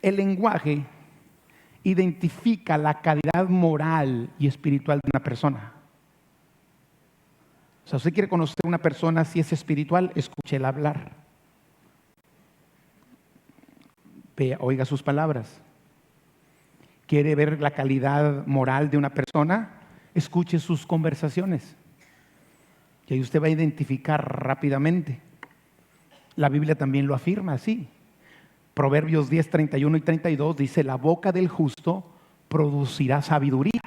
el lenguaje identifica la calidad moral y espiritual de una persona. O sea, usted quiere conocer a una persona si es espiritual, escúchela hablar. Oiga sus palabras. ¿Quiere ver la calidad moral de una persona? Escuche sus conversaciones. Y ahí usted va a identificar rápidamente. La Biblia también lo afirma así. Proverbios 10, 31 y 32 dice: la boca del justo producirá sabiduría,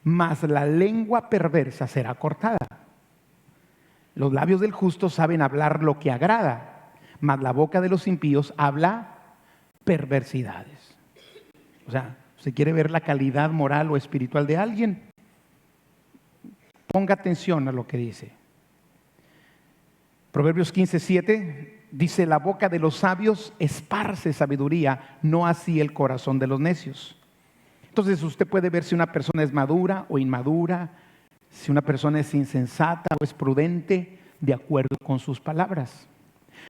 mas la lengua perversa será cortada. Los labios del justo saben hablar lo que agrada, mas la boca de los impíos habla perversidades. O sea, ¿usted quiere ver la calidad moral o espiritual de alguien? Ponga atención a lo que dice. Proverbios 15, 7 dice: la boca de los sabios esparce sabiduría, no así el corazón de los necios. Entonces usted puede ver si una persona es madura o inmadura, si una persona es insensata o es prudente, de acuerdo con sus palabras.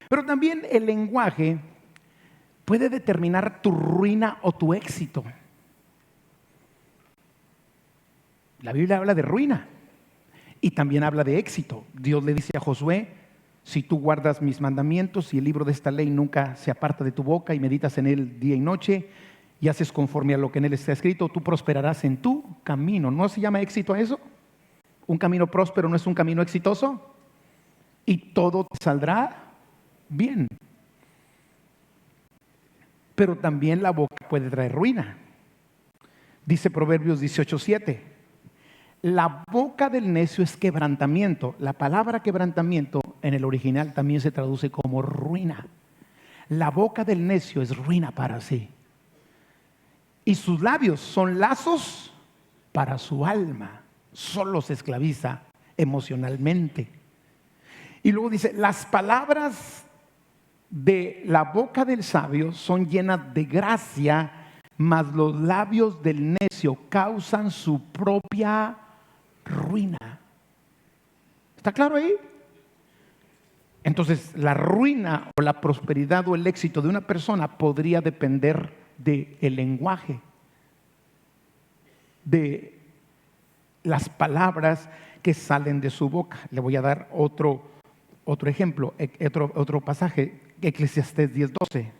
Pero también el lenguaje puede determinar tu ruina o tu éxito. La Biblia habla de ruina y también habla de éxito. Dios le dice a Josué: si tú guardas mis mandamientos y el libro de esta ley nunca se aparta de tu boca y meditas en él día y noche y haces conforme a lo que en él está escrito, tú prosperarás en tu camino. ¿No se llama éxito a eso? Un camino próspero no es un camino exitoso. Y todo te saldrá bien. Pero también la boca puede traer ruina. Dice Proverbios 18, 7: la boca del necio es quebrantamiento. La palabra quebrantamiento en el original también se traduce como ruina. La boca del necio es ruina para sí. Y sus labios son lazos para su alma. Solo se esclaviza emocionalmente. Y luego dice: las palabras de la boca del sabio son llenas de gracia, mas los labios del necio causan su propia ruina. ¿Está claro ahí? Entonces, la ruina o la prosperidad o el éxito de una persona podría depender del lenguaje, de las palabras que salen de su boca. Le voy a dar otro ejemplo, otro pasaje, Eclesiastés 10:12.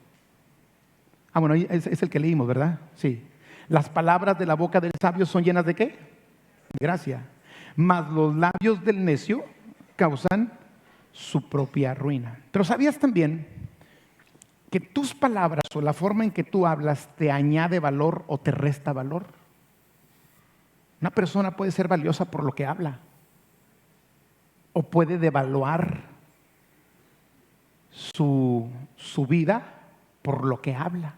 Bueno, es el que leímos, ¿verdad? Sí. Las palabras de la boca del sabio son llenas ¿de qué? De gracia. Mas los labios del necio causan su propia ruina. Pero ¿sabías también que tus palabras o la forma en que tú hablas te añade valor o te resta valor? Una persona puede ser valiosa por lo que habla, o puede devaluar su vida por lo que habla.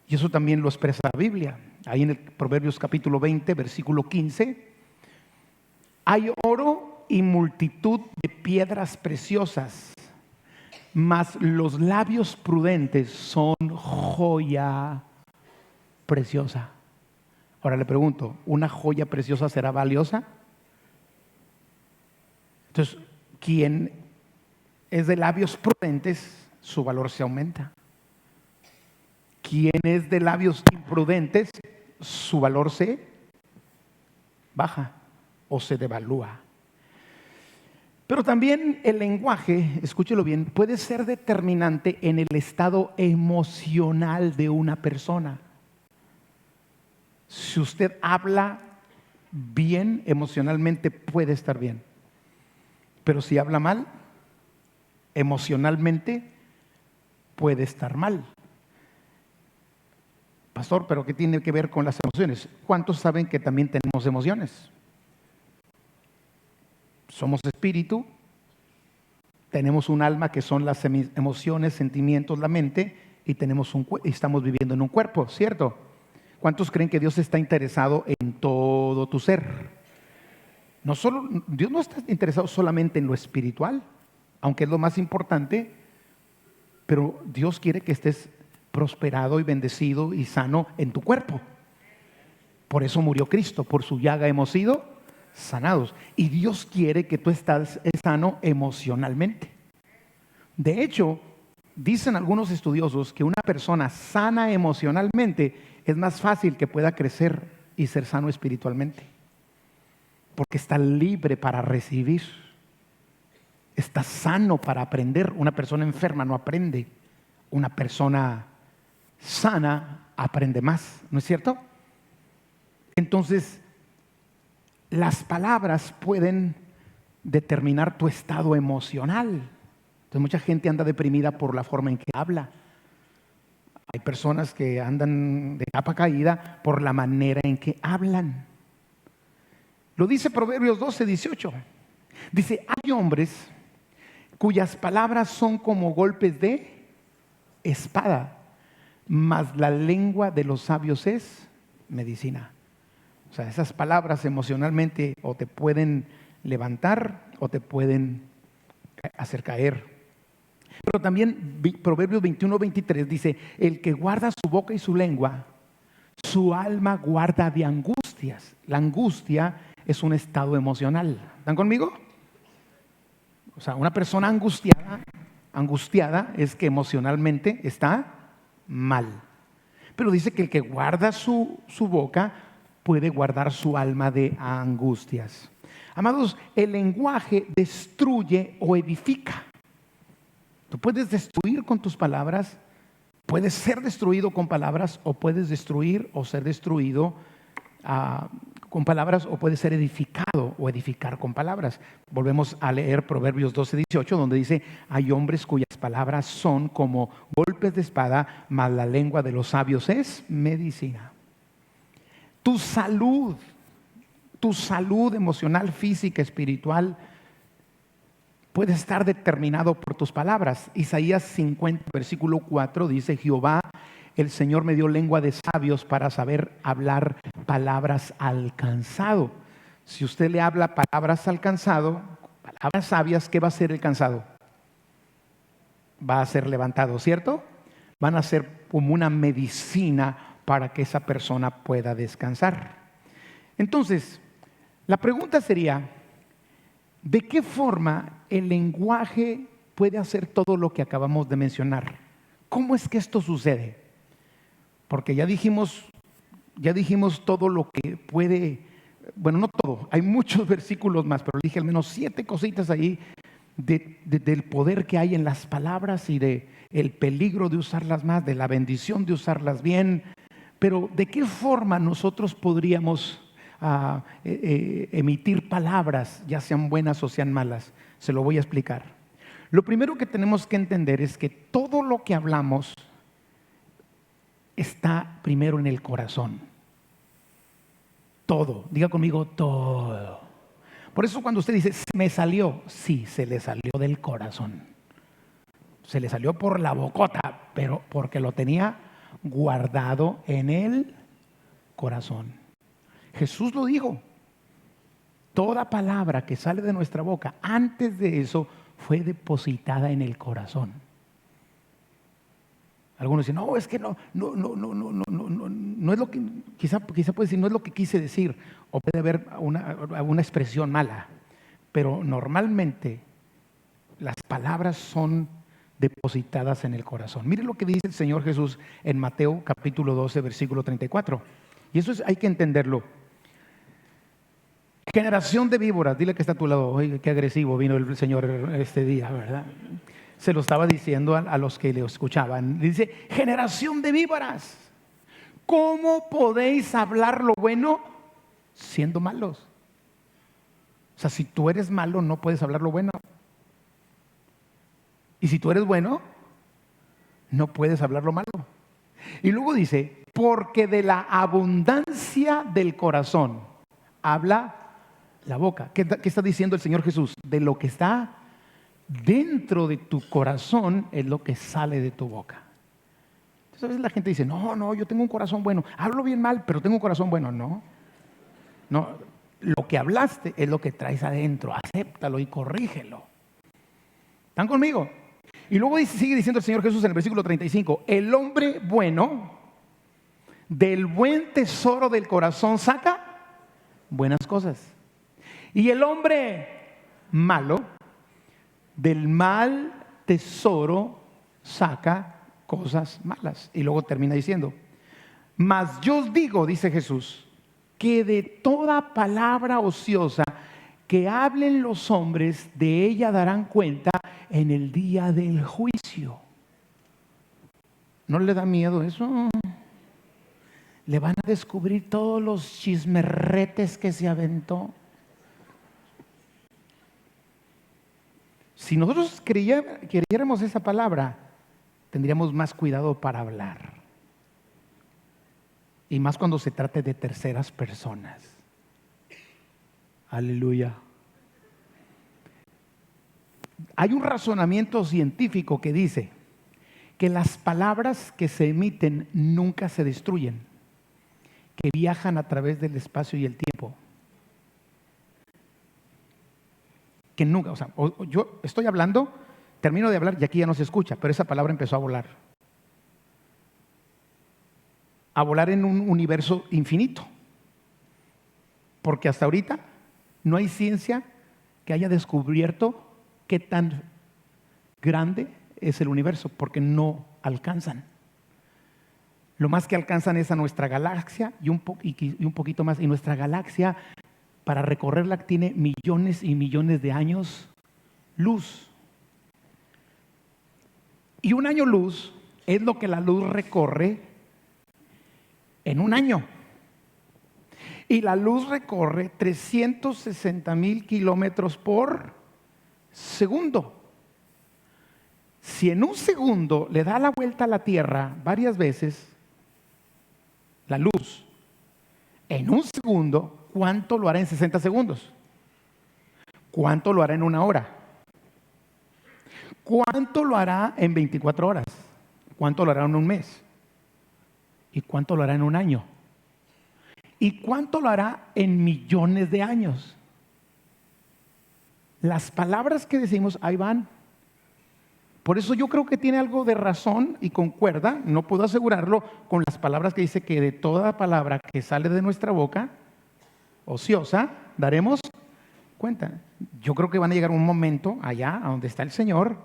Y eso también lo expresa la Biblia. Ahí en el Proverbios capítulo 20, versículo 15: hay oro y multitud de piedras preciosas, mas los labios prudentes son joya preciosa. Ahora le pregunto, ¿una joya preciosa será valiosa? Entonces, quien es de labios prudentes, su valor se aumenta. Quien es de labios imprudentes, su valor se baja o se devalúa. Pero también el lenguaje, escúchelo bien, puede ser determinante en el estado emocional de una persona. Si usted habla bien, emocionalmente puede estar bien. Pero si habla mal, emocionalmente puede estar mal. Pastor, ¿pero qué tiene que ver con las emociones? ¿Cuántos saben que también tenemos emociones? Somos espíritu, tenemos un alma que son las emociones, sentimientos, la mente, y estamos viviendo en un cuerpo, ¿cierto? ¿Cuántos creen que Dios está interesado en todo tu ser? Dios no está interesado solamente en lo espiritual, aunque es lo más importante, pero Dios quiere que estés prosperado y bendecido y sano en tu cuerpo. Por eso murió Cristo, por su llaga hemos sido sanados. Y Dios quiere que tú estés sano emocionalmente. De hecho, dicen algunos estudiosos que una persona sana emocionalmente es más fácil que pueda crecer y ser sano espiritualmente, porque está libre para recibir, está sano para aprender. Una persona enferma no aprende, una persona sana aprende más, ¿no es cierto? Entonces, las palabras pueden determinar tu estado emocional. Entonces, mucha gente anda deprimida por la forma en que habla. Hay personas que andan de capa caída por la manera en que hablan. Lo dice Proverbios 12:18. Dice, hay hombres cuyas palabras son como golpes de espada, mas la lengua de los sabios es medicina. O sea, esas palabras emocionalmente o te pueden levantar o te pueden hacer caer. Pero también Proverbios 21:23 dice, el que guarda su boca y su lengua, su alma guarda de angustias. La angustia es un estado emocional. ¿Están conmigo? O sea, una persona angustiada es que emocionalmente está mal. Pero dice que el que guarda su boca puede guardar su alma de angustias. Amados, el lenguaje destruye o edifica. Tú puedes destruir con tus palabras, puedes ser destruido con palabras, o puedes destruir o ser destruido con palabras, o puedes ser edificado o edificar con palabras. Volvemos a leer Proverbios 12:18, donde dice, hay hombres cuyas palabras son como golpes de espada, mas la lengua de los sabios es medicina. Tu salud emocional, física, espiritual, puede estar determinado por tus palabras. Isaías 50, versículo 4 dice, Jehová, el Señor me dio lengua de sabios para saber hablar palabras al cansado. Si usted le habla palabras al cansado, palabras sabias, ¿qué va a ser el cansado? Va a ser levantado, ¿cierto? Van a ser como una medicina para que esa persona pueda descansar. Entonces, la pregunta sería, ¿de qué forma el lenguaje puede hacer todo lo que acabamos de mencionar? ¿Cómo es que esto sucede? Porque ya dijimos todo lo que puede, bueno, no todo, hay muchos versículos más, pero dije al menos 7 cositas ahí del poder que hay en las palabras y del peligro de usarlas más, de la bendición de usarlas bien. Pero ¿de qué forma nosotros podríamos emitir palabras, ya sean buenas o sean malas? Se lo voy a explicar. Lo primero que tenemos que entender es que todo lo que hablamos está primero en el corazón. Todo, diga conmigo, todo. Por eso cuando usted dice, se me salió, sí, se le salió del corazón. Se le salió por la bocota, pero porque lo tenía guardado en el corazón. Jesús lo dijo. Toda palabra que sale de nuestra boca, antes de eso, fue depositada en el corazón. Algunos dicen, no, es que no es lo que, quizá puede decir, no es lo que quise decir, o puede haber una expresión mala, pero normalmente las palabras son depositadas en el corazón. Mire lo que dice el Señor Jesús en Mateo capítulo 12, versículo 34. Y eso hay que entenderlo. Generación de víboras, dile que está a tu lado. Oye, qué agresivo vino el Señor este día, ¿verdad? Se lo estaba diciendo a los que le escuchaban. Dice, generación de víboras, ¿cómo podéis hablar lo bueno siendo malos? O sea, si tú eres malo, no puedes hablar lo bueno. Y si tú eres bueno, no puedes hablar lo malo. Y luego dice, porque de la abundancia del corazón habla la boca. ¿Qué está diciendo el Señor Jesús? De lo que está dentro de tu corazón es lo que sale de tu boca. Entonces a veces la gente dice, no, yo tengo un corazón bueno. Hablo bien mal, pero tengo un corazón bueno. No, lo que hablaste es lo que traes adentro. Acéptalo y corrígelo. ¿Están conmigo? Y luego sigue diciendo el Señor Jesús en el versículo 35, el hombre bueno del buen tesoro del corazón saca buenas cosas. Y el hombre malo del mal tesoro saca cosas malas. Y luego termina diciendo, mas yo os digo, dice Jesús, que de toda palabra ociosa que hablen los hombres, de ella darán cuenta en el día del juicio. ¿No le da miedo eso? Le van a descubrir todos los chismerretes que se aventó. Si nosotros creyéramos esa palabra, tendríamos más cuidado para hablar. Y más cuando se trate de terceras personas. Aleluya. Hay un razonamiento científico que dice que las palabras que se emiten nunca se destruyen, que viajan a través del espacio y el tiempo. Que nunca, yo estoy hablando, termino de hablar y aquí ya no se escucha, pero esa palabra empezó a volar. A volar en un universo infinito. Porque hasta ahorita no hay ciencia que haya descubierto qué tan grande es el universo, porque no alcanzan. Lo más que alcanzan es a nuestra galaxia y un poquito más. Y nuestra galaxia, para recorrerla, tiene millones y millones de años luz. Y un año luz es lo que la luz recorre en un año. Y la luz recorre 360,000 kilómetros por segundo. Si en un segundo le da la vuelta a la Tierra varias veces, la luz, en un segundo, ¿cuánto lo hará en 60 segundos? ¿Cuánto lo hará en una hora? ¿Cuánto lo hará en 24 horas? ¿Cuánto lo hará en un mes? ¿Y cuánto lo hará en un año? ¿Y cuánto lo hará en millones de años? Las palabras que decimos, ahí van. Por eso yo creo que tiene algo de razón y concuerda, no puedo asegurarlo, con las palabras que dice que de toda palabra que sale de nuestra boca, ociosa, daremos cuenta. Yo creo que van a llegar un momento allá, a donde está el Señor,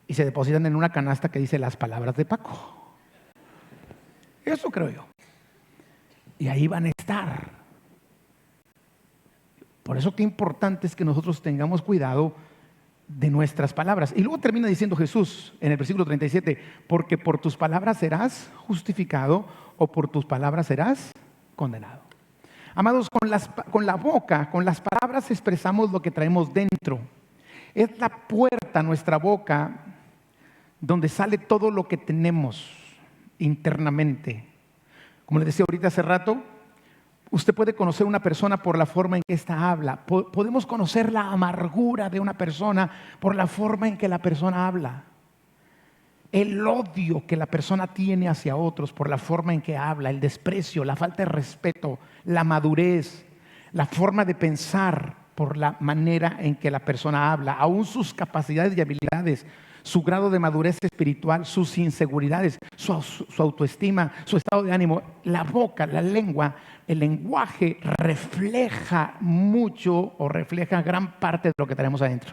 y se depositan en una canasta que dice las palabras de Paco. Eso creo yo. Y ahí van a estar. Por eso qué importante es que nosotros tengamos cuidado de nuestras palabras. Y luego termina diciendo Jesús en el versículo 37, porque por tus palabras serás justificado o por tus palabras serás condenado. Amados, con la boca, con las palabras expresamos lo que traemos dentro. Es la puerta, nuestra boca, donde sale todo lo que tenemos internamente. Como le decía ahorita hace rato, usted puede conocer a una persona por la forma en que ésta habla. Podemos conocer la amargura de una persona por la forma en que la persona habla. El odio que la persona tiene hacia otros por la forma en que habla, el desprecio, la falta de respeto, la madurez, la forma de pensar por la manera en que la persona habla, aún sus capacidades y habilidades, su grado de madurez espiritual, sus inseguridades, su autoestima, su estado de ánimo. La boca, la lengua, el lenguaje refleja mucho o refleja gran parte de lo que tenemos adentro.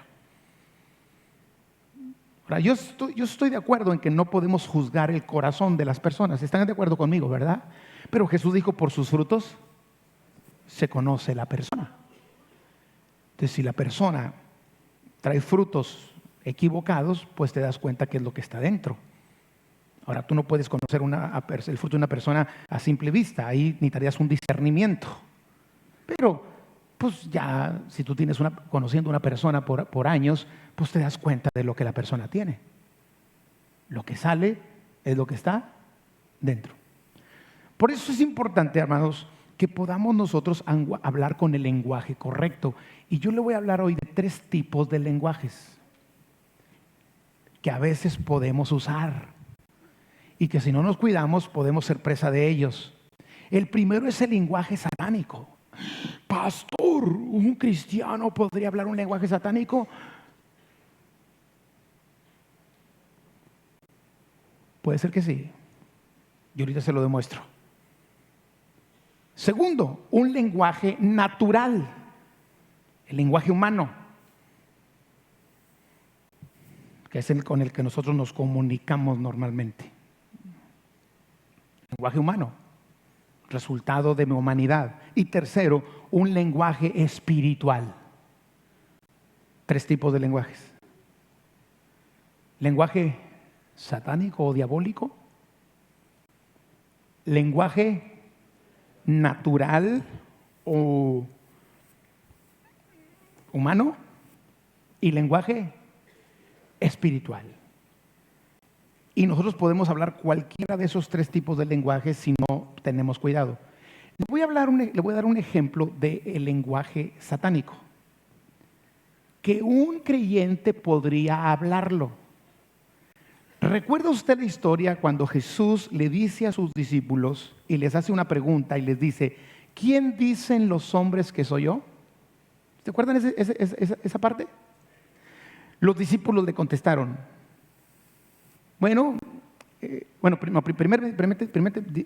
Ahora, yo estoy de acuerdo en que no podemos juzgar el corazón de las personas. ¿Están de acuerdo conmigo, verdad? Pero Jesús dijo, por sus frutos se conoce la persona. Entonces, si la persona trae frutos equivocados, pues te das cuenta qué es lo que está dentro. Ahora, tú no puedes conocer el fruto de una persona a simple vista. Ahí necesitarías un discernimiento. Pero, pues ya, si tú tienes conociendo a una persona por años, pues te das cuenta de lo que la persona tiene. Lo que sale es lo que está dentro. Por eso es importante, hermanos, que podamos nosotros hablar con el lenguaje correcto. Y yo le voy a hablar hoy de 3 tipos de lenguajes que a veces podemos usar y que si no nos cuidamos podemos ser presa de ellos. El primero es el lenguaje satánico. Pastor, ¿un cristiano podría hablar un lenguaje satánico? Puede ser que sí. Yo ahorita se lo demuestro. Segundo, un lenguaje natural, el lenguaje humano. que es el con el que nosotros nos comunicamos normalmente. Lenguaje humano, resultado de mi humanidad. Y tercero, un lenguaje espiritual. 3 tipos de lenguajes. Lenguaje satánico o diabólico, lenguaje natural o humano y lenguaje espiritual. Y nosotros podemos hablar cualquiera de esos 3 tipos de lenguajes si no tenemos cuidado. Le voy a dar un ejemplo del lenguaje satánico, que un creyente podría hablarlo. ¿Recuerda usted la historia cuando Jesús le dice a sus discípulos y les hace una pregunta y les dice: ¿quién dicen los hombres que soy yo? ¿Se acuerdan esa parte? Los discípulos le contestaron: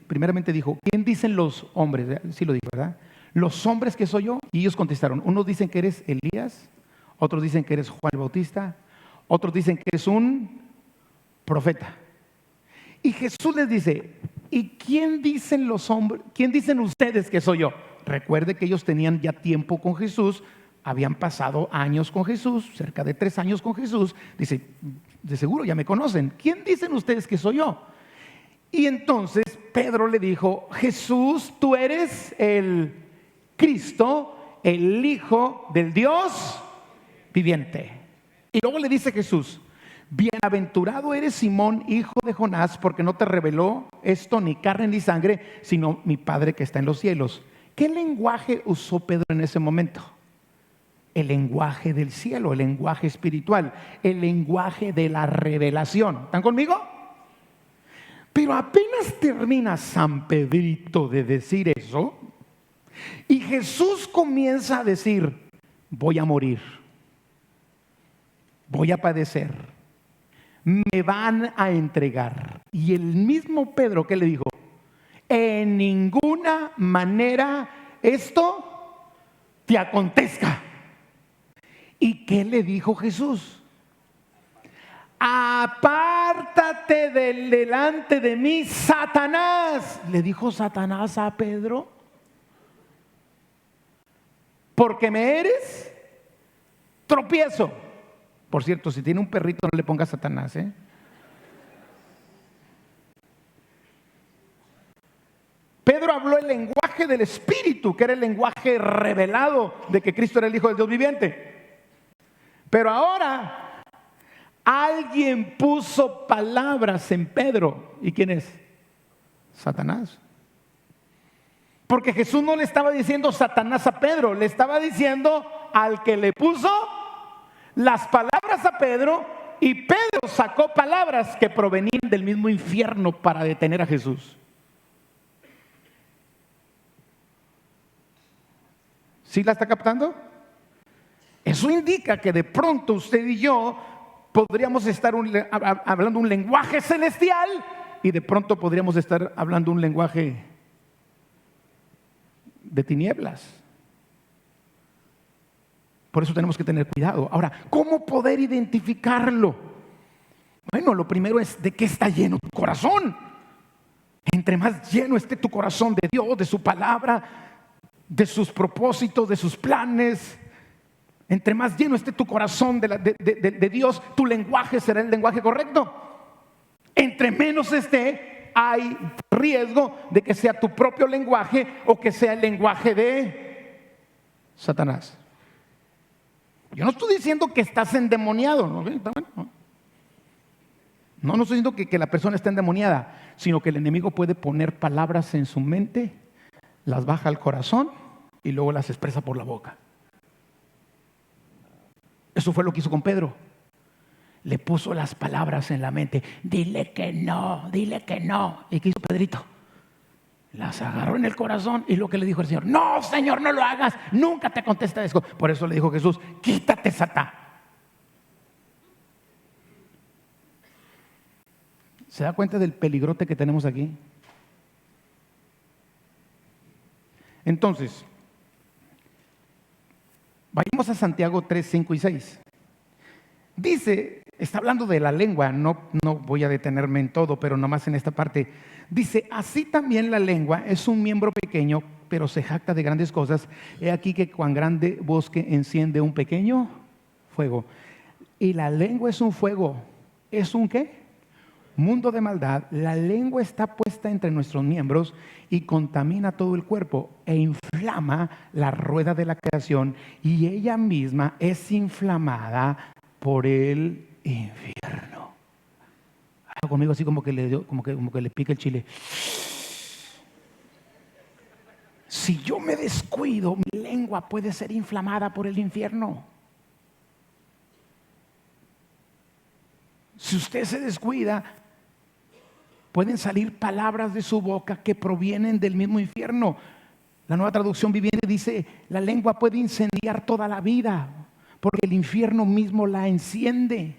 primeramente dijo: ¿quién dicen los hombres? Sí lo dijo, ¿verdad? Los hombres que soy yo. Y ellos contestaron: unos dicen que eres Elías, otros dicen que eres Juan el Bautista, otros dicen que eres un profeta. Y Jesús les dice: ¿y quién dicen los hombres? ¿Quién dicen ustedes que soy yo? Recuerde que ellos tenían ya tiempo con Jesús, habían pasado años con Jesús, cerca de 3 años con Jesús. Dice: de seguro ya me conocen. ¿Quién dicen ustedes que soy yo? Y entonces Pedro le dijo: Jesús, tú eres el Cristo, el Hijo del Dios viviente. Y luego le dice Jesús: bienaventurado eres Simón, hijo de Jonás, porque no te reveló esto ni carne ni sangre, sino mi Padre que está en los cielos. ¿Qué lenguaje usó Pedro en ese momento? El lenguaje del cielo, el lenguaje espiritual, el lenguaje de la revelación. ¿Están conmigo? Pero apenas termina San Pedrito de decir eso, y Jesús comienza a decir: voy a morir, voy a padecer, me van a entregar. Y el mismo Pedro, ¿qué le dijo? En ninguna manera esto te acontezca. ¿Y qué le dijo Jesús? Apártate delante de mí, Satanás. Le dijo Satanás a Pedro: porque me eres tropiezo. Por cierto, si tiene un perrito, no le ponga Satanás, ¿eh? Pedro habló el lenguaje del Espíritu, que era el lenguaje revelado de que Cristo era el Hijo del Dios viviente. Pero ahora alguien puso palabras en Pedro. ¿Y quién es? Satanás. Porque Jesús no le estaba diciendo Satanás a Pedro, le estaba diciendo al que le puso las palabras a Pedro, y Pedro sacó palabras que provenían del mismo infierno para detener a Jesús. ¿Sí la está captando? Eso indica que de pronto usted y yo podríamos estar hablando un lenguaje celestial, y de pronto podríamos estar hablando un lenguaje de tinieblas. Por eso tenemos que tener cuidado. Ahora, ¿cómo poder identificarlo? Bueno, lo primero es: ¿de qué está lleno tu corazón? Entre más lleno esté tu corazón de Dios, de su palabra, de sus propósitos, de sus planes, entre más lleno esté tu corazón de Dios, tu lenguaje será el lenguaje correcto. Entre menos esté, hay riesgo de que sea tu propio lenguaje o que sea el lenguaje de Satanás. Yo no estoy diciendo que estás endemoniado, ¿no? No estoy diciendo que la persona está endemoniada, sino que el enemigo puede poner palabras en su mente, las baja al corazón y luego las expresa por la boca. Eso fue lo que hizo con Pedro. Le puso las palabras en la mente: dile que no, dile que no. ¿Y qué hizo Pedrito? Las agarró en el corazón, y lo que le dijo el Señor: no, Señor, no lo hagas, nunca te contesta eso. Por eso le dijo Jesús: quítate, Satán. ¿Se da cuenta del peligrote que tenemos aquí? Entonces, vayamos a Santiago 3, 5 y 6. Dice está hablando de la lengua, no voy a detenerme en todo, pero nomás en esta parte. Dice, así también la lengua es un miembro pequeño, pero se jacta de grandes cosas. He aquí que cuán grande bosque enciende un pequeño fuego. Y la lengua es un fuego. ¿Es un qué? Mundo de maldad. La lengua está puesta entre nuestros miembros y contamina todo el cuerpo e inflama la rueda de la creación, y ella misma es inflamada por el infierno. Hago conmigo así como que le dio, como que le pica el chile. Si yo me descuido, mi lengua puede ser inflamada por el infierno. Si usted se descuida, pueden salir palabras de su boca que provienen del mismo infierno. La Nueva Traducción Viviente dice, la lengua puede incendiar toda la vida, porque el infierno mismo la enciende.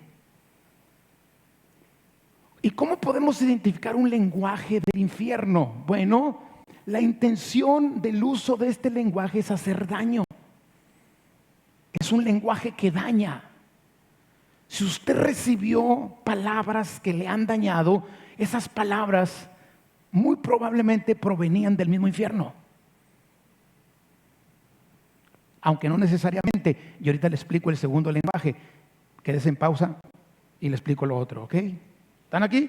¿Y cómo podemos identificar un lenguaje del infierno? Bueno, la intención del uso de este lenguaje es hacer daño. Es un lenguaje que daña. Si usted recibió palabras que le han dañado, esas palabras muy probablemente provenían del mismo infierno. Aunque no necesariamente. Y ahorita le explico el segundo lenguaje. Quédese en pausa y le explico lo otro, ¿ok? ¿Están aquí?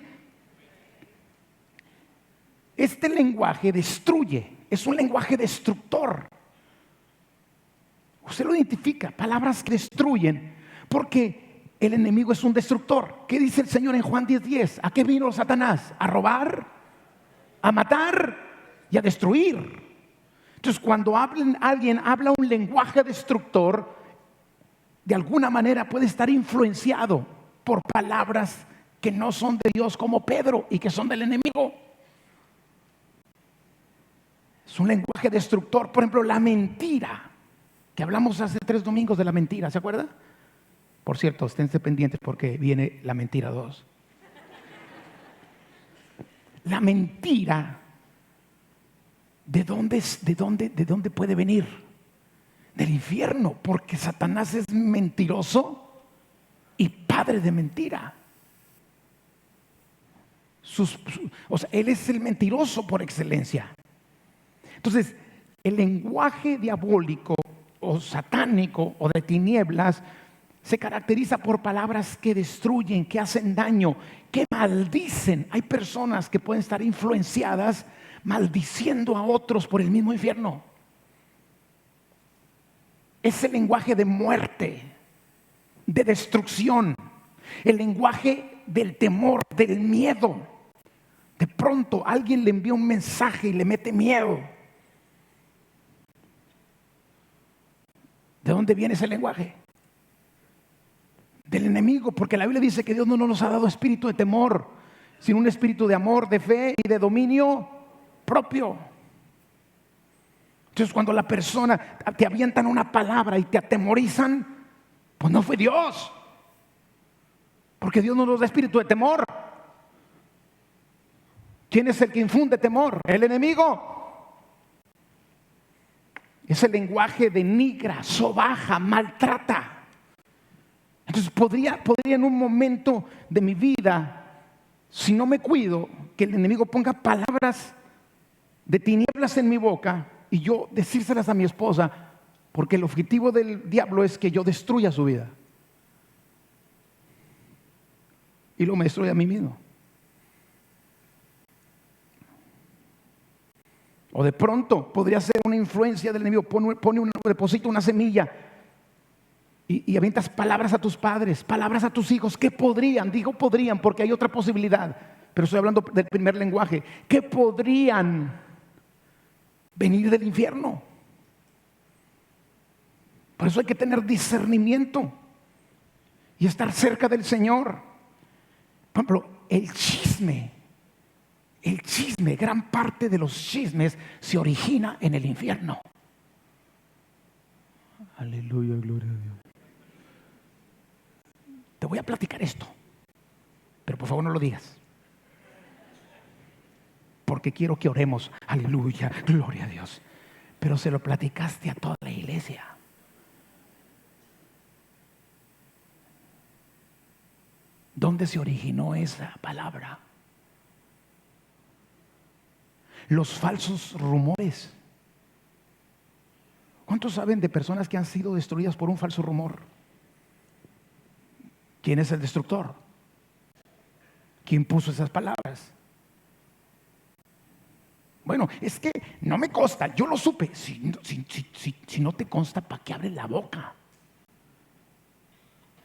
Este lenguaje destruye, es un lenguaje destructor. Usted lo identifica, palabras que destruyen, porque el enemigo es un destructor. ¿Qué dice el Señor en Juan 10:10? ¿A qué vino Satanás? A robar, a matar y a destruir. Entonces, cuando alguien habla un lenguaje destructor, de alguna manera puede estar influenciado por palabras que no son de Dios, como Pedro, y que son del enemigo. Es un lenguaje destructor. Por ejemplo, la mentira, que hablamos hace 3 domingos de la mentira, ¿se acuerda? Por cierto, esténse pendientes porque viene la mentira 2. La mentira, ¿de dónde puede venir? Del infierno, porque Satanás es mentiroso y padre de mentira. O sea, él es el mentiroso por excelencia. Entonces, el lenguaje diabólico o satánico o de tinieblas se caracteriza por palabras que destruyen, que hacen daño, que maldicen. Hay personas que pueden estar influenciadas maldiciendo a otros por el mismo infierno. Es el lenguaje de muerte, de destrucción, el lenguaje del temor, del miedo. De pronto alguien le envía un mensaje y le mete miedo. ¿De dónde viene ese lenguaje? Del enemigo, porque la Biblia dice que Dios no nos ha dado espíritu de temor, sino un espíritu de amor, de fe y de dominio propio. Entonces, cuando la persona te avientan una palabra y te atemorizan, pues no fue Dios, porque Dios no nos da espíritu de temor. ¿Quién es el que infunde temor? El enemigo. Ese lenguaje denigra, sobaja, maltrata. Entonces podría en un momento de mi vida, si no me cuido, que el enemigo ponga palabras de tinieblas en mi boca y yo decírselas a mi esposa, porque el objetivo del diablo es que yo destruya su vida. Y luego me destruye a mí mismo. O de pronto podría ser una influencia del enemigo. Deposita una semilla y avientas palabras a tus padres, palabras a tus hijos. ¿Qué podrían? Digo podrían porque hay otra posibilidad, pero estoy hablando del primer lenguaje. ¿Qué podrían venir del infierno? Por eso hay que tener discernimiento y estar cerca del Señor. Por ejemplo, el chisme, gran parte de los chismes se origina en el infierno. Aleluya, gloria a Dios. Te voy a platicar esto, pero por favor no lo digas, porque quiero que oremos. Aleluya, gloria a Dios. Pero se lo platicaste a toda la iglesia. ¿Dónde se originó esa palabra? Los falsos rumores. ¿Cuántos saben de personas que han sido destruidas por un falso rumor? ¿Quién es el destructor? ¿Quién puso esas palabras? Bueno, es que no me consta, yo lo supe. Si no te consta, ¿para qué abres la boca?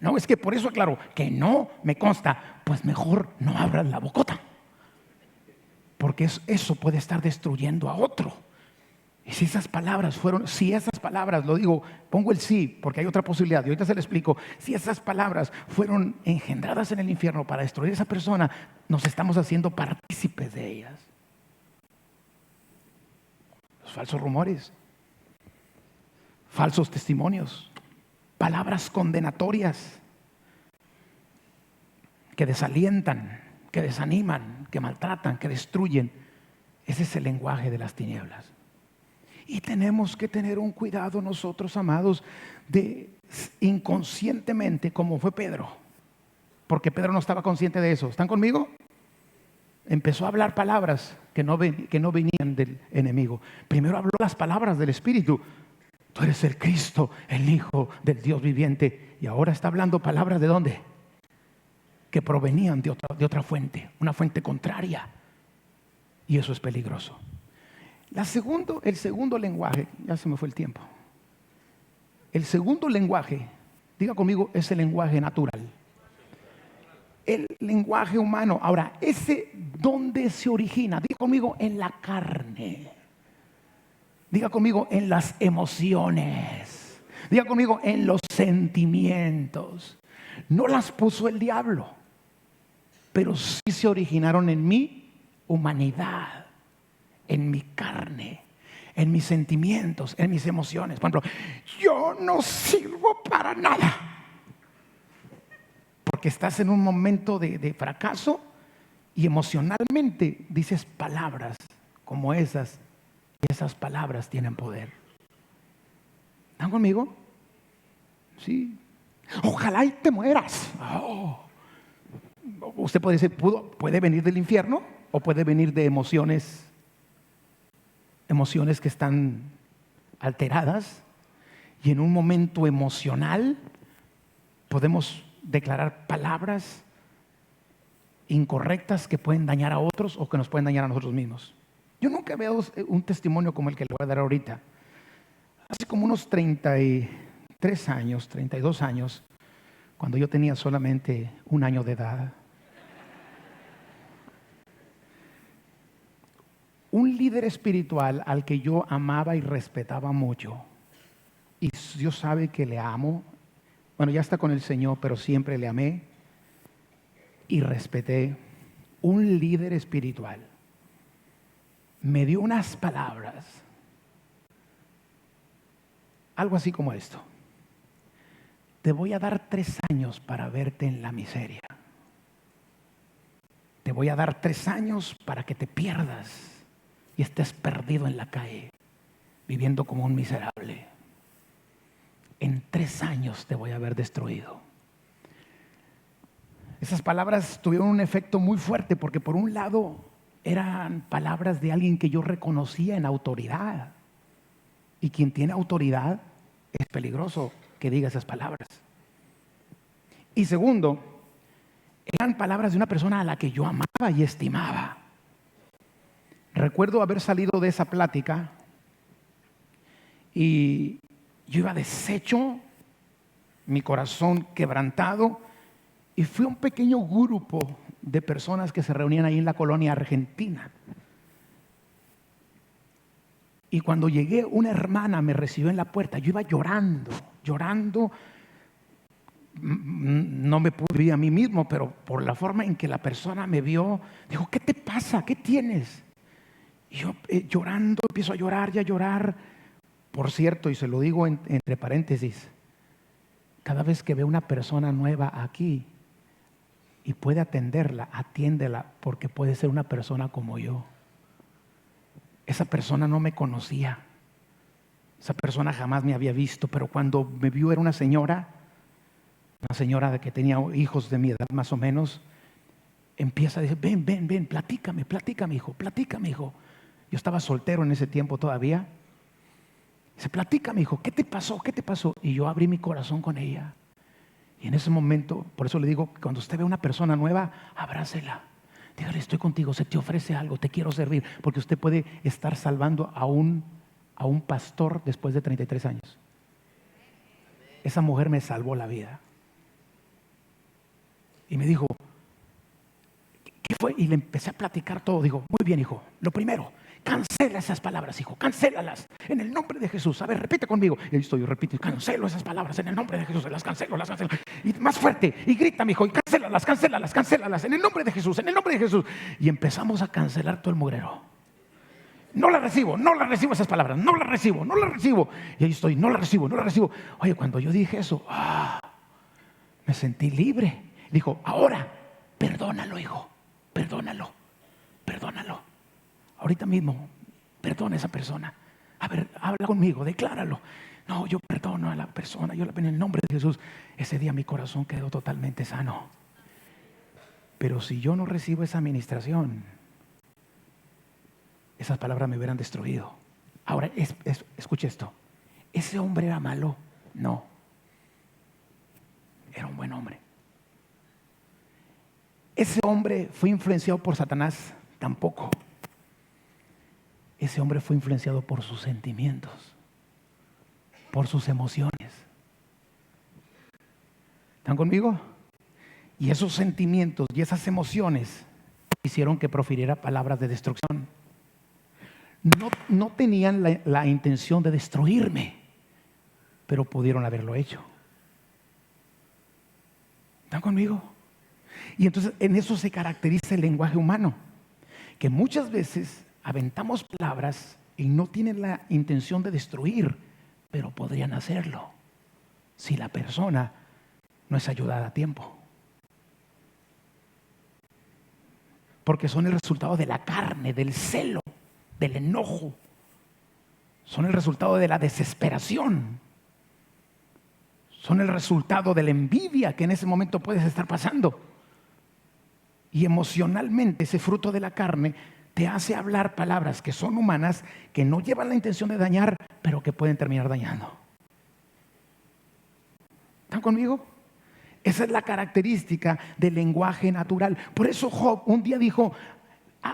No, es que por eso aclaro que no me consta, pues mejor no abras la bocota, porque eso puede estar destruyendo a otro. Y si esas palabras lo digo, pongo el sí, porque hay otra posibilidad, y ahorita se lo explico. Si esas palabras fueron engendradas en el infierno para destruir a esa persona, nos estamos haciendo partícipes de ellas. Los falsos rumores, falsos testimonios, palabras condenatorias que desalientan, que desaniman, que maltratan, que destruyen. Ese es el lenguaje de las tinieblas. Y tenemos que tener un cuidado nosotros, amados, de inconscientemente, como fue Pedro, porque Pedro no estaba consciente de eso. ¿Están conmigo? Empezó a hablar palabras que no venían del enemigo. Primero habló las palabras del Espíritu. Tú eres el Cristo, el Hijo del Dios viviente. Y ahora está hablando palabras ¿de dónde? Que provenían de otra fuente, una fuente contraria. Y eso es peligroso. El segundo lenguaje, ya se me fue el tiempo. El segundo lenguaje, diga conmigo, es el lenguaje natural. El lenguaje humano. Ahora, ¿dónde se origina? Diga conmigo, en la carne. Diga conmigo, en las emociones. Diga conmigo, en los sentimientos. No las puso el diablo, pero sí se originaron en mi humanidad, en mi carne, en mis sentimientos, en mis emociones. Por ejemplo, yo no sirvo para nada, porque estás en un momento de fracaso y emocionalmente dices palabras como esas, y esas palabras tienen poder. ¿Están conmigo? Sí. Ojalá y te mueras. Oh. Usted puede decir, puede venir del infierno o puede venir de emociones que están alteradas, y en un momento emocional podemos declarar palabras incorrectas que pueden dañar a otros o que nos pueden dañar a nosotros mismos. Yo nunca veo un testimonio como el que le voy a dar ahorita. Hace como unos 33 años, 32 años, cuando yo tenía solamente 1 año de edad, un líder espiritual al que yo amaba y respetaba mucho, y Dios sabe que le amo, bueno, ya está con el Señor, pero siempre le amé y respeté. Un líder espiritual me dio unas palabras, algo así como esto: te voy a dar 3 años para verte en la miseria. Te voy a dar 3 años para que te pierdas y estés perdido en la calle, viviendo como un miserable. En 3 años te voy a haber destruido. Esas palabras tuvieron un efecto muy fuerte, porque por un lado eran palabras de alguien que yo reconocía en autoridad, y quien tiene autoridad es peligroso que diga esas palabras. Y segundo, eran palabras de una persona a la que yo amaba y estimaba. Recuerdo haber salido de esa plática y yo iba deshecho, mi corazón quebrantado, y fui a un pequeño grupo de personas que se reunían ahí en la colonia argentina. Y cuando llegué, una hermana me recibió en la puerta. Yo iba llorando. No me pude ver a mí mismo, pero por la forma en que la persona me vio, dijo, ¿qué te pasa? ¿Qué tienes? Y yo llorando, empiezo a llorar. Por cierto, y se lo digo entre paréntesis, cada vez que veo una persona nueva aquí y puede atenderla, atiéndela, porque puede ser una persona como yo. Esa persona no me conocía, esa persona jamás me había visto, pero cuando me vio era una señora una señora que tenía hijos de mi edad más o menos, empieza a decir, ven, platícame, hijo. Yo estaba soltero en ese tiempo todavía. Dice, platícame, hijo, ¿qué te pasó? Y yo abrí mi corazón con ella. Y en ese momento, por eso le digo, que cuando usted ve a una persona nueva, abrácela. Dígale, estoy contigo, se te ofrece algo, te quiero servir. Porque usted puede estar salvando a un pastor después de 33 años. Esa mujer me salvó la vida. Y me dijo, ¿qué fue? Y le empecé a platicar todo. Digo, muy bien, hijo, lo primero, cancela esas palabras, hijo, cancélalas en el nombre de Jesús. A ver, repite conmigo. Y ahí estoy, yo repito, cancelo esas palabras en el nombre de Jesús, las cancelo. Y más fuerte, y grita, mi hijo, y cancélalas en el nombre de Jesús, Y empezamos a cancelar todo el mugrero. No la recibo esas palabras, no la recibo. Y ahí estoy, no la recibo. Oye, cuando yo dije eso, me sentí libre. Dijo, ahora, perdónalo, hijo, perdónalo. Ahorita mismo, perdona a esa persona. A ver, habla conmigo, decláralo. No, yo perdono a la persona, en el nombre de Jesús. Ese día mi corazón quedó totalmente sano. Pero si yo no recibo esa administración, esas palabras me hubieran destruido. Ahora, escuche esto. ¿Ese hombre era malo? No. Era un buen hombre. ¿Ese hombre fue influenciado por Satanás? Tampoco. Ese hombre fue influenciado por sus sentimientos, por sus emociones. ¿Están conmigo? Y esos sentimientos y esas emociones hicieron que profiriera palabras de destrucción. No tenían la intención de destruirme, pero pudieron haberlo hecho. ¿Están conmigo? Y entonces en eso se caracteriza el lenguaje humano, que muchas veces aventamos palabras y no tienen la intención de destruir, pero podrían hacerlo si la persona no es ayudada a tiempo. Porque son el resultado de la carne, del celo, del enojo. Son el resultado de la desesperación. Son el resultado de la envidia que en ese momento puedes estar pasando. Y emocionalmente ese fruto de la carne te hace hablar palabras que son humanas, que no llevan la intención de dañar, pero que pueden terminar dañando. ¿Están conmigo? Esa es la característica del lenguaje natural. Por eso Job un día dijo,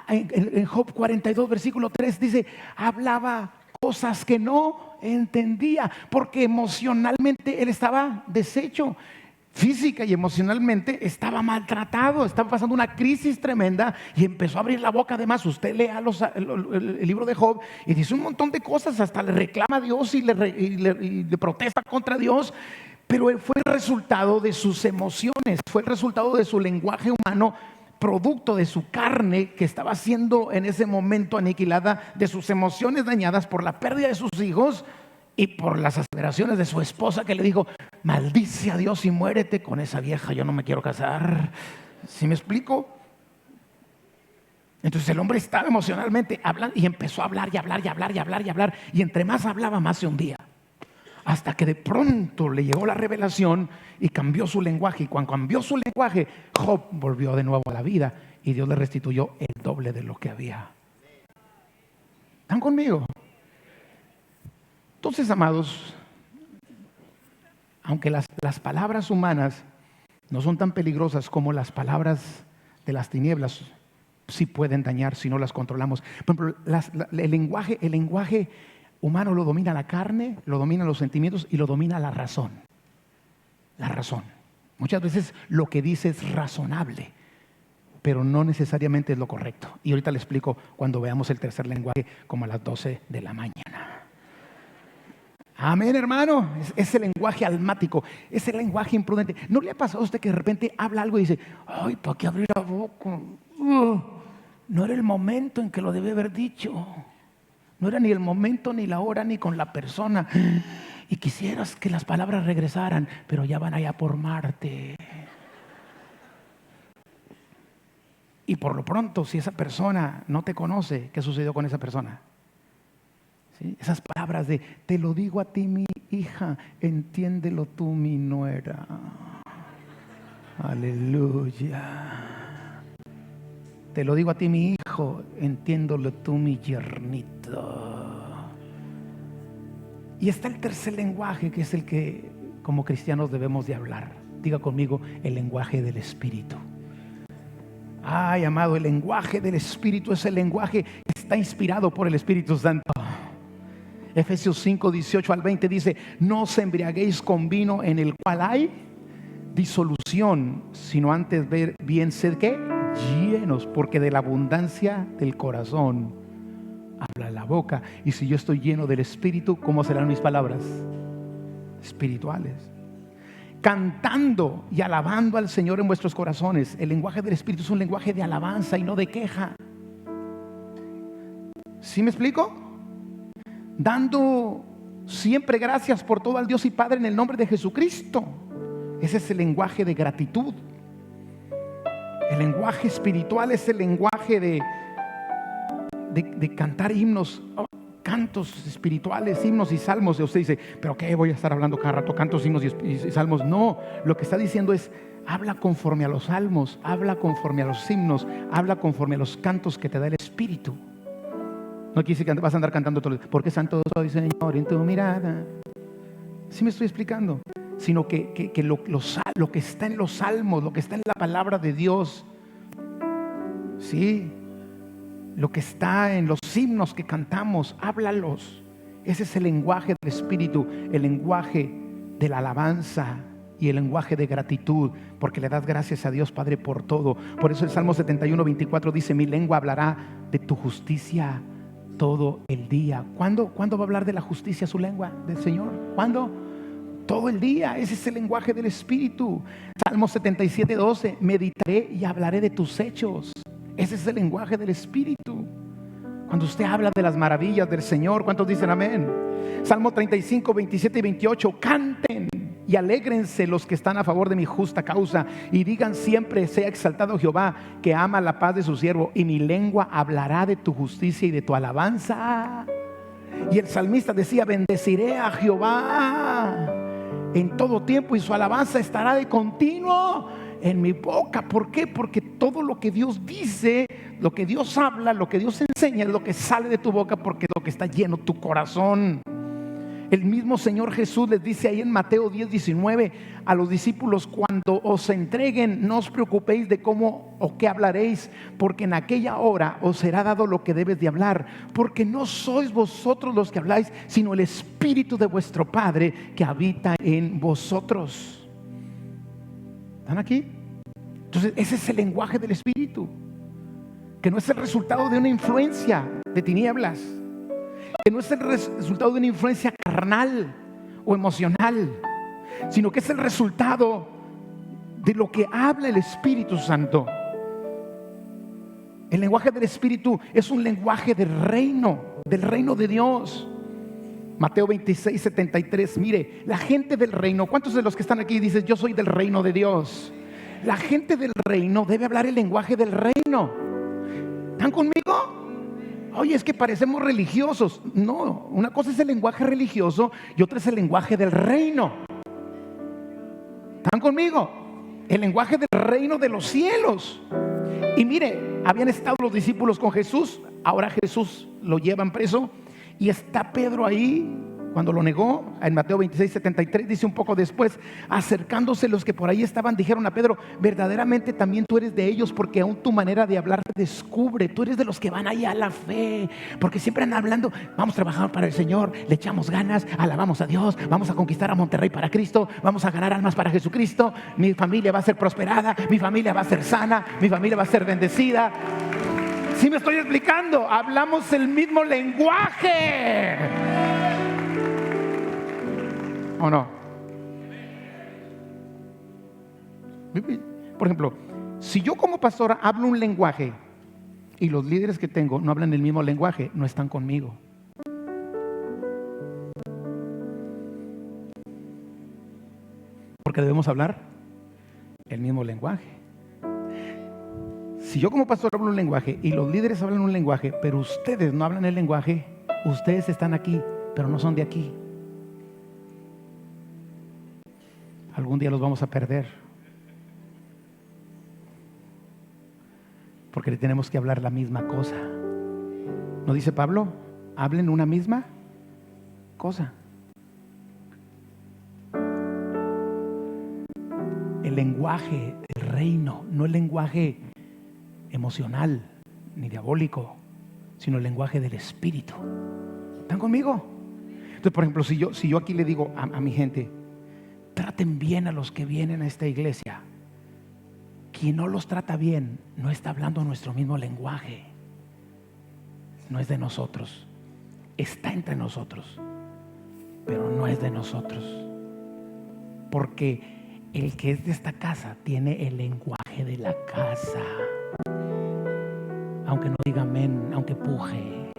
en Job 42, versículo 3, dice, hablaba cosas que no entendía, porque emocionalmente él estaba deshecho. Física y emocionalmente estaba maltratado, estaba pasando una crisis tremenda y empezó a abrir la boca. Además, usted lea el libro de Job y dice un montón de cosas, hasta le reclama a Dios y le protesta contra Dios. Pero fue el resultado de sus emociones, fue el resultado de su lenguaje humano, producto de su carne que estaba siendo en ese momento aniquilada, de sus emociones dañadas por la pérdida de sus hijos y por las aseveraciones de su esposa, que le dijo, maldice a Dios y muérete con esa vieja, yo no me quiero casar. ¿Sí me explico? Entonces el hombre estaba emocionalmente hablando y empezó a hablar. Y entre más hablaba, más se hundía. Hasta que de pronto le llegó la revelación y cambió su lenguaje. Y cuando cambió su lenguaje, Job volvió de nuevo a la vida y Dios le restituyó el doble de lo que había. ¿Están conmigo? Entonces, amados, aunque las palabras humanas no son tan peligrosas como las palabras de las tinieblas, sí pueden dañar si no las controlamos. Por ejemplo, el lenguaje humano lo domina la carne, lo dominan los sentimientos y lo domina la razón. La razón. Muchas veces lo que dice es razonable, pero no necesariamente es lo correcto. Y ahorita le explico cuando veamos el tercer lenguaje, como a las 12 de la mañana. Amén, hermano. Ese lenguaje almático, ese lenguaje imprudente. ¿No le ha pasado a usted que de repente habla algo y dice, ay, ¿para qué abrir la boca? No era el momento en que lo debía haber dicho. No era ni el momento, ni la hora, ni con la persona. Y quisieras que las palabras regresaran, pero ya van allá por Marte. Y por lo pronto, si esa persona no te conoce, ¿qué sucedió con esa persona? ¿Sí? Esas palabras de, te lo digo a ti, mi hija, entiéndelo tú, mi nuera. Aleluya. Te lo digo a ti, mi hijo, entiéndolo tú, mi yernito. Y está el tercer lenguaje, que es el que como cristianos debemos de hablar. Diga conmigo, el lenguaje del Espíritu. Ay, amado, el lenguaje del Espíritu es el lenguaje que está inspirado por el Espíritu Santo. Efesios 5, 18 al 20 dice: no os embriaguéis con vino en el cual hay disolución, sino antes ver bien sed ¿qué? Llenos, porque de la abundancia del corazón habla la boca. Y si yo estoy lleno del Espíritu, ¿cómo serán mis palabras? Espirituales. Cantando y alabando al Señor en vuestros corazones. El lenguaje del Espíritu es un lenguaje de alabanza y no de queja. ¿Sí me explico? Dando siempre gracias por todo al Dios y Padre en el nombre de Jesucristo. Ese es el lenguaje de gratitud. El lenguaje espiritual es el lenguaje de cantar himnos, cantos espirituales, himnos y salmos. Y usted dice, ¿pero qué voy a estar hablando cada rato? Cantos, himnos y salmos. No, lo que está diciendo es, habla conforme a los salmos, habla conforme a los himnos, habla conforme a los cantos que te da el Espíritu. No quiere decir que vas a andar cantando todo el día, porque santo soy, Señor, en tu mirada. ¿Sí me estoy explicando? Sino que lo que está en los salmos, lo que está en la palabra de Dios, sí, lo que está en los himnos que cantamos, háblalos. Ese es el lenguaje del Espíritu, el lenguaje de la alabanza y el lenguaje de gratitud, porque le das gracias a Dios Padre por todo. Por eso el Salmo 71, 24 dice: mi lengua hablará de tu justicia todo el día. ¿Cuándo va a hablar de la justicia su lengua del Señor? ¿Cuándo? Todo el día. Ese es el lenguaje del Espíritu. Salmo 77, 12: meditaré y hablaré de tus hechos. Ese es el lenguaje del Espíritu. Cuando usted habla de las maravillas del Señor, ¿cuántos dicen amén? Salmo 35, 27 y 28: canten y alégrense los que están a favor de mi justa causa, y digan siempre: sea exaltado Jehová, que ama la paz de su siervo, y mi lengua hablará de tu justicia y de tu alabanza. Y el salmista decía: bendeciré a Jehová en todo tiempo, y su alabanza estará de continuo en mi boca. ¿Por qué? Porque todo lo que Dios dice, lo que Dios habla, lo que Dios enseña, es lo que sale de tu boca, porque es lo que está lleno tu corazón. El mismo Señor Jesús les dice ahí en Mateo 10, 19 a los discípulos: cuando os entreguen, no os preocupéis de cómo o qué hablaréis, porque en aquella hora os será dado lo que debes de hablar, porque no sois vosotros los que habláis, sino el Espíritu de vuestro Padre que habita en vosotros. ¿Están aquí? Entonces ese es el lenguaje del Espíritu, que no es el resultado de una influencia de tinieblas, que no es el resultado de una influencia carnal o emocional, sino que es el resultado de lo que habla el Espíritu Santo. El lenguaje del Espíritu es un lenguaje del reino de Dios. Mateo 26, 73. Mire, la gente del reino, ¿cuántos de los que están aquí dicen: yo soy del reino de Dios? La gente del reino debe hablar el lenguaje del reino. ¿Están conmigo? Oye, es que parecemos religiosos. No, una cosa es el lenguaje religioso y otra es el lenguaje del reino. ¿Están conmigo? El lenguaje del reino de los cielos. Y mire, habían estado los discípulos con Jesús. Ahora Jesús lo llevan preso y está Pedro ahí cuando lo negó. En Mateo 26, 73 dice un poco después: acercándose los que por ahí estaban, dijeron a Pedro: verdaderamente también tú eres de ellos, porque aún tu manera de hablar te descubre. Tú eres de los que van allá a la fe, porque siempre andan hablando: vamos a trabajar para el Señor, le echamos ganas, alabamos a Dios, vamos a conquistar a Monterrey para Cristo, vamos a ganar almas para Jesucristo, mi familia va a ser prosperada, mi familia va a ser sana, mi familia va a ser bendecida. ¿Sí me estoy explicando? Hablamos el mismo lenguaje, ¿o no? Por ejemplo, si yo como pastor hablo un lenguaje y los líderes que tengo no hablan el mismo lenguaje, no están conmigo. Porque debemos hablar el mismo lenguaje. Si yo como pastor hablo un lenguaje y los líderes hablan un lenguaje, pero ustedes no hablan el lenguaje, ustedes están aquí, pero no son de aquí. Algún día los vamos a perder. Porque le tenemos que hablar la misma cosa. ¿No dice Pablo? Hablen una misma cosa. El lenguaje del reino, no el lenguaje emocional ni diabólico, sino el lenguaje del Espíritu. ¿Están conmigo? Entonces, por ejemplo, si yo aquí le digo a mi gente, traten bien a los que vienen a esta iglesia, quien no los trata bien no está hablando nuestro mismo lenguaje. No es de nosotros. Está entre nosotros, pero no es de nosotros. Porque el que es de esta casa tiene el lenguaje de la casa. Aunque no diga amén, aunque puje.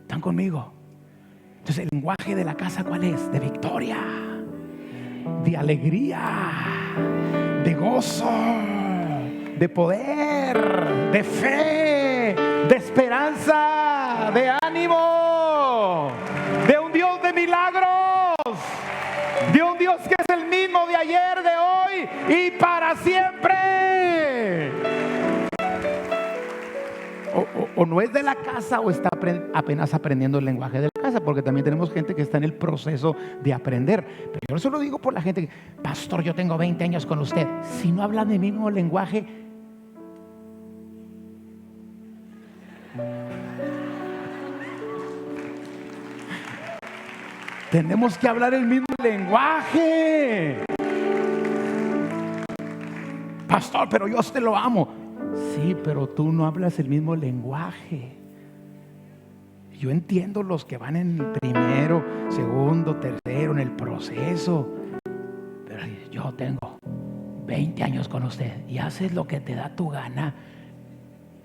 ¿Están conmigo? Entonces, el lenguaje de la casa, ¿cuál es? De victoria, de alegría, de gozo, de poder, de fe, de esperanza, de ánimo, de un Dios de milagros, de un Dios que es el mismo de ayer, de hoy y para siempre. O no es de la casa o está apenas aprendiendo el lenguaje de la casa, porque también tenemos gente que está en el proceso de aprender. Pero yo eso lo digo por la gente que, pastor, yo tengo 20 años con usted. Si no hablan el mismo lenguaje, tenemos que hablar el mismo lenguaje. Pastor, pero yo a usted lo amo. Sí, pero tú no hablas el mismo lenguaje. Yo entiendo los que van en el primero, segundo, tercero, en el proceso. Pero yo tengo 20 años con usted y haces lo que te da tu gana.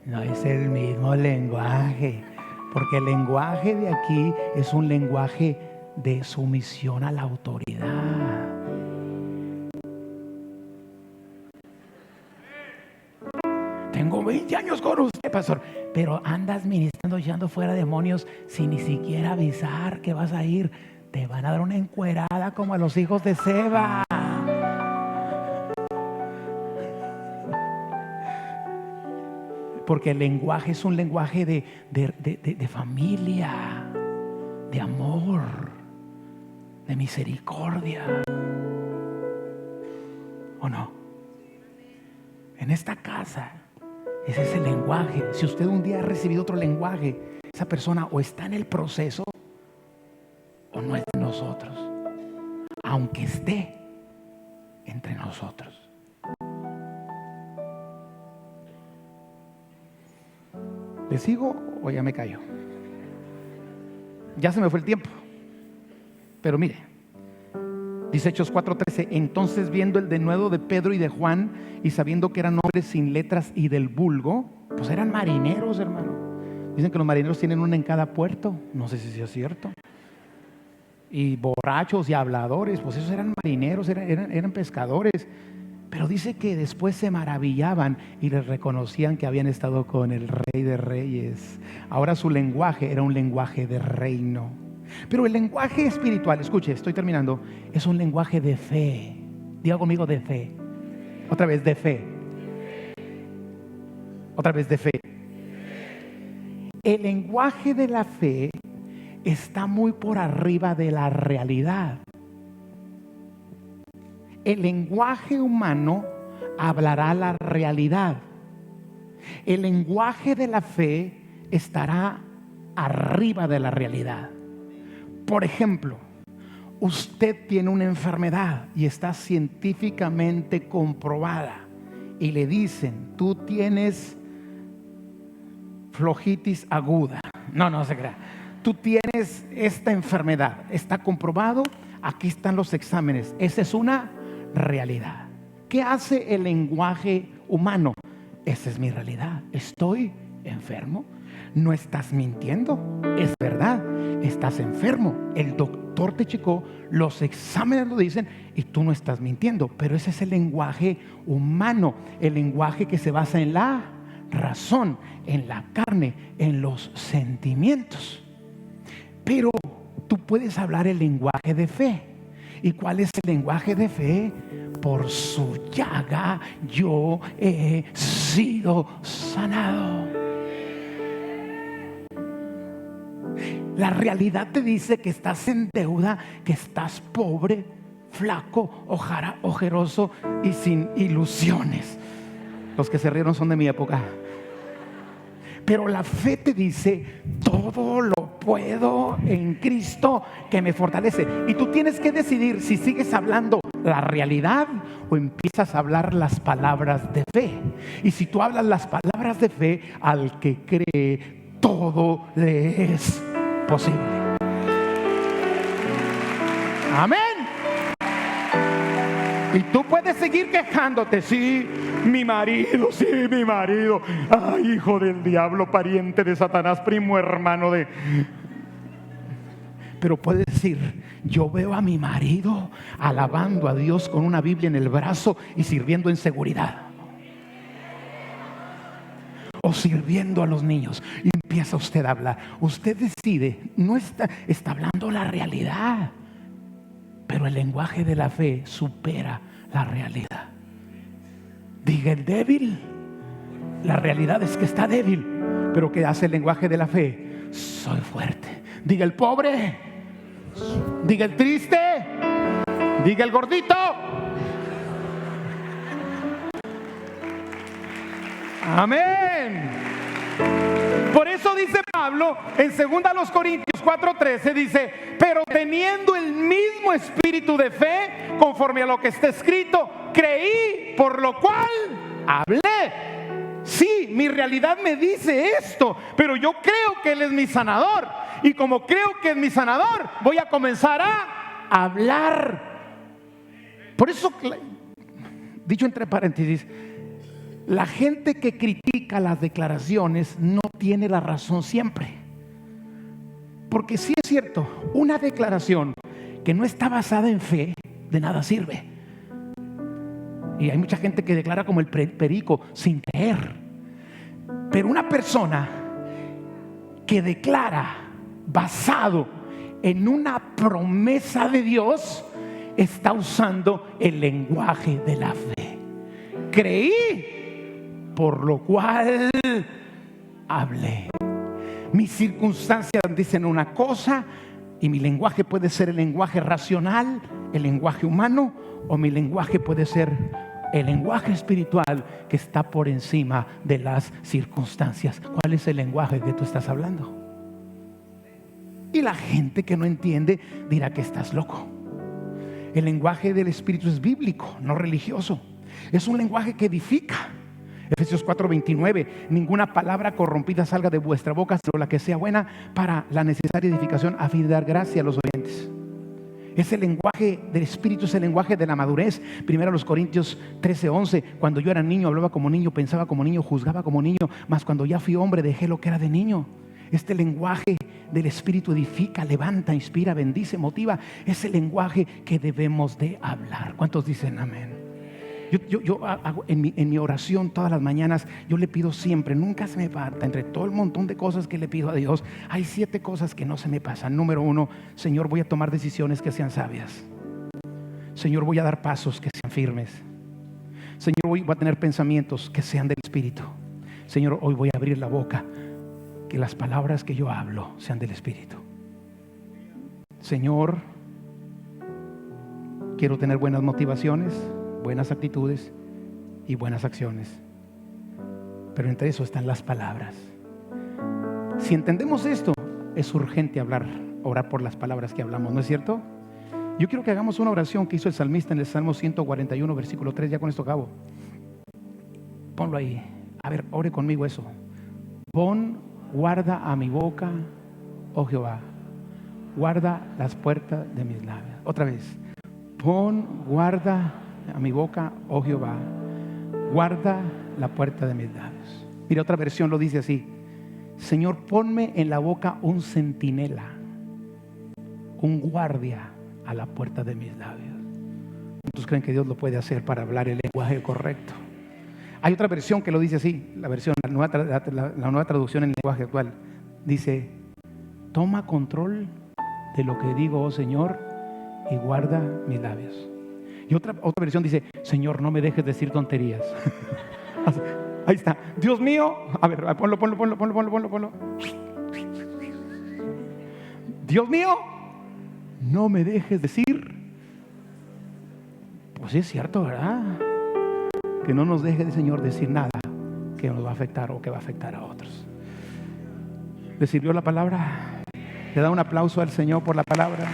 No es el mismo lenguaje. Porque el lenguaje de aquí es un lenguaje de sumisión a la autoridad. Tengo 20 años con usted, pastor, pero andas ministrando, echando fuera demonios sin ni siquiera avisar que vas a ir. Te van a dar una encuerada como a los hijos de Seba. Porque el lenguaje es un lenguaje de familia, de amor, de misericordia. ¿O no? En esta casa ese es el lenguaje. Si usted un día ha recibido otro lenguaje, esa persona o está en el proceso o no es de nosotros, aunque esté entre nosotros. ¿Le sigo o ya me callo? Ya se me fue el tiempo. Pero mire, dice Hechos 4:13: entonces viendo el denuedo de Pedro y de Juan y sabiendo que eran hombres sin letras y del vulgo, pues eran marineros, hermano. Dicen que los marineros tienen uno en cada puerto. No sé si es cierto. Y borrachos y habladores, pues esos eran marineros, eran pescadores. Pero dice que después se maravillaban y les reconocían que habían estado con el Rey de Reyes. Ahora su lenguaje era un lenguaje de reino. Pero el lenguaje espiritual, escuche, estoy terminando, es un lenguaje de fe. Diga conmigo, de fe. Otra vez, de fe. Otra vez, de fe. El lenguaje de la fe está muy por arriba de la realidad. El lenguaje humano hablará la realidad. El lenguaje de la fe estará arriba de la realidad. Por ejemplo, usted tiene una enfermedad y está científicamente comprobada y le dicen, tú tienes flojitis aguda. No se crea. Tú tienes esta enfermedad, está comprobado, aquí están los exámenes. Esa es una realidad. ¿Qué hace el lenguaje humano? Esa es mi realidad. Estoy enfermo. No estás mintiendo, es verdad, estás enfermo. El doctor te checó, los exámenes lo dicen y tú no estás mintiendo. Pero ese es el lenguaje humano, el lenguaje que se basa en la razón, en la carne, en los sentimientos. Pero tú puedes hablar el lenguaje de fe. ¿Y cuál es el lenguaje de fe? Por su llaga yo he sido sanado. La realidad te dice que estás en deuda, que estás pobre, flaco, ojeroso y sin ilusiones. Los que se rieron son de mi época. Pero la fe te dice: todo lo puedo en Cristo que me fortalece. Y tú tienes que decidir si sigues hablando la realidad o empiezas a hablar las palabras de fe. Y si tú hablas las palabras de fe, al que cree todo le es posible. Amén. Y tú puedes seguir quejándote: sí, mi marido, ay, hijo del diablo, pariente de Satanás, primo hermano de... Pero puedes decir: yo veo a mi marido alabando a Dios con una Biblia en el brazo y sirviendo en seguridad, o sirviendo a los niños. Y empieza usted a hablar. Usted decide, no está hablando la realidad, pero el lenguaje de la fe supera la realidad. Diga el débil, la realidad es que está débil, pero ¿qué hace el lenguaje de la fe? Soy fuerte. Diga el pobre, diga el triste, diga el gordito. Amén. Por eso dice Pablo en 2 Corintios 4:13, dice: pero teniendo el mismo espíritu de fe, conforme a lo que está escrito, creí, por lo cual hablé. Sí, mi realidad me dice esto, pero yo creo que Él es mi sanador. Y como creo que es mi sanador, voy a comenzar a hablar. Por eso, dicho entre paréntesis, la gente que critica las declaraciones no tiene la razón siempre. Porque sí es cierto, una declaración que no está basada en fe, de nada sirve. Y hay mucha gente que declara como el perico sin creer. Pero una persona que declara basado en una promesa de Dios está usando el lenguaje de la fe. Creí, por lo cual hablé. Mis circunstancias dicen una cosa y mi lenguaje puede ser el lenguaje racional, el lenguaje humano, o mi lenguaje puede ser el lenguaje espiritual que está por encima de las circunstancias. ¿Cuál es el lenguaje que tú estás hablando? Y la gente que no entiende dirá que estás loco. El lenguaje del Espíritu es bíblico, no religioso. Es un lenguaje que edifica. Efesios 4:29: ninguna palabra corrompida salga de vuestra boca, sino la que sea buena para la necesaria edificación, a fin de dar gracia a los oyentes. Ese lenguaje del Espíritu es el lenguaje de la madurez. Primero los Corintios 13:11: cuando yo era niño hablaba como niño, pensaba como niño, juzgaba como niño, mas cuando ya fui hombre dejé lo que era de niño. Este lenguaje del Espíritu edifica, levanta, inspira, bendice, motiva. Es el lenguaje que debemos de hablar. ¿Cuántos dicen amén? Yo hago en mi oración todas las mañanas, yo le pido siempre, nunca se me falta, entre todo el montón de cosas que le pido a Dios, hay 7 cosas que no se me pasan. Número 1: Señor, voy a tomar decisiones que sean sabias. Señor, voy a dar pasos que sean firmes. Señor, voy a tener pensamientos que sean del Espíritu. Señor, hoy voy a abrir la boca, que las palabras que yo hablo sean del Espíritu. Señor, quiero tener buenas motivaciones, buenas actitudes y buenas acciones. Pero entre eso están las palabras. Si entendemos esto, es urgente orar por las palabras que hablamos, ¿no es cierto? Yo quiero que hagamos una oración que hizo el salmista en el Salmo 141, versículo 3. Ya con esto acabo. Ponlo ahí. A ver, ore conmigo eso. Pon guarda a mi boca, oh Jehová. Guarda las puertas de mis labios. Otra vez. Pon guarda a mi boca, oh Jehová. Guarda la puerta de mis labios. Mira, otra versión lo dice así: Señor, ponme en la boca un centinela, un guardia a la puerta de mis labios. ¿Cuántos creen que Dios lo puede hacer para hablar el lenguaje correcto? Hay otra versión que lo dice así, la nueva traducción en el lenguaje actual. Dice: toma control de lo que digo, oh Señor, y guarda mis labios. Y otra versión dice, Señor, no me dejes decir tonterías. Ahí está. Dios mío, a ver, ponlo. Dios mío, no me dejes decir. Pues sí es cierto, ¿verdad? Que no nos deje el Señor decir nada que nos va a afectar o que va a afectar a otros. ¿Le sirvió la palabra? ¿Le da un aplauso al Señor por la palabra?